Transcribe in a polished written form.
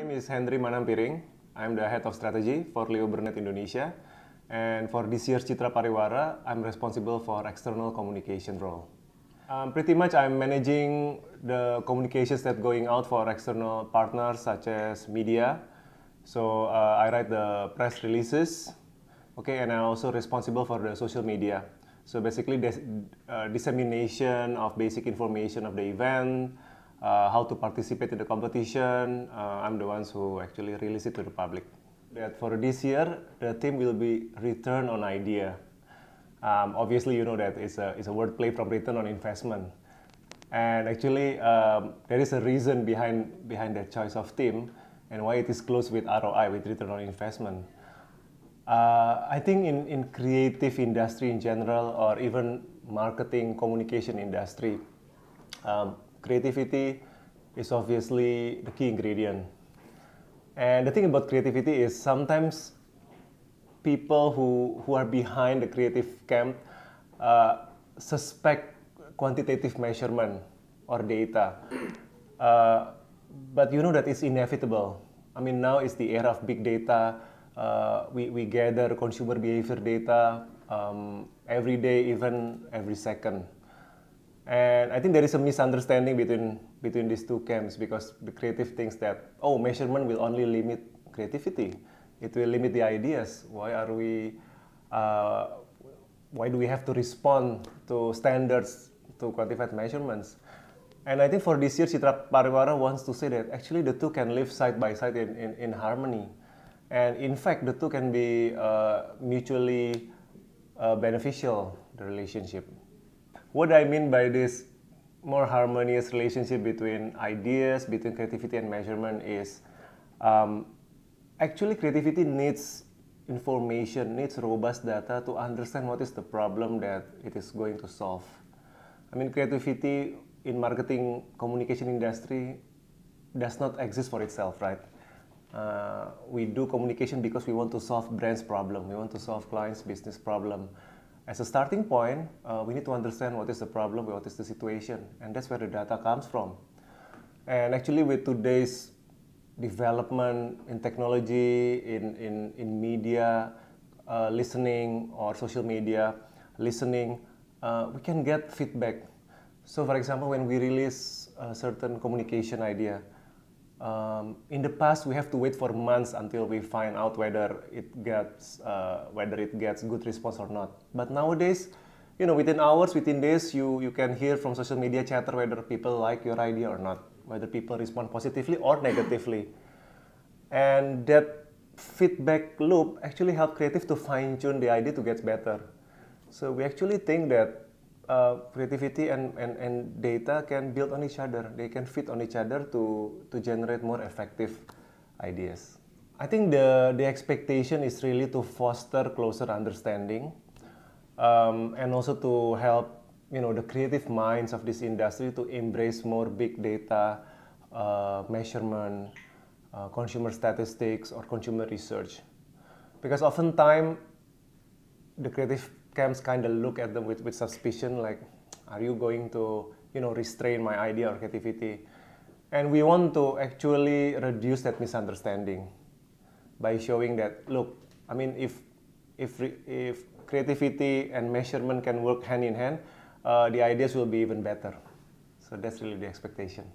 name is Manampiring. I'm the head of strategy for Leo Burnett Indonesia. And for this year's Citra Pariwara, I'm responsible for external communication role. Pretty much I'm managing the communications that going out for external partners such as media. So I write the press releases, okay, and I'm also responsible for the social media. So basically dissemination of basic information of the event, how to participate in the competition. I'm the ones who actually release it to the public. That for this year, the theme will be return on idea. Obviously, you know that it's a wordplay from return on investment. And actually, there is a reason behind that choice of theme and why it is close with ROI, with return on investment. I think in creative industry in general, or even marketing communication industry, creativity is obviously the key ingredient. And the thing about creativity is sometimes people who are behind the creative camp suspect quantitative measurement or data. But you know that it's inevitable. I mean, now is the era of big data. We gather consumer behavior data every day, even every second. And I think there is a misunderstanding between these two camps, because the creative thinks that, oh, measurement will only limit creativity. It will limit the ideas. Why do we have to respond to standards, to quantified measurements? And I think for this year, Citra Pariwara wants to say that actually the two can live side by side in harmony. And in fact, the two can be mutually beneficial, the relationship. What I mean by this more harmonious relationship between ideas, between creativity and measurement is actually creativity needs information, needs robust data to understand what is the problem that it is going to solve. I mean, creativity in marketing communication industry does not exist for itself, right? We do communication because we want to solve brands' problem, we want to solve clients' business problem. As a starting point, we need to understand what is the problem, what is the situation, and that's where the data comes from. And actually with today's development in technology, in media, listening, or social media, listening, we can get feedback. So for example, when we release a certain communication idea, in the past we have to wait for months until we find out whether it gets good response or not. But nowadays, you know, within hours, within days, you can hear from social media chatter whether people like your idea or not, whether people respond positively or negatively. And that feedback loop actually helps creative to fine-tune the idea to get better. So we actually think that creativity and data can build on each other. They can fit on each other to generate more effective ideas. I think the expectation is really to foster closer understanding and also to help, you know, the creative minds of this industry to embrace more big data, measurement, consumer statistics, or consumer research. Because oftentimes the creative camps kind of look at them with suspicion, like, are you going to, you know, restrain my idea or creativity? And we want to actually reduce that misunderstanding by showing that, look, I mean, if creativity and measurement can work hand in hand, the ideas will be even better. So that's really the expectation.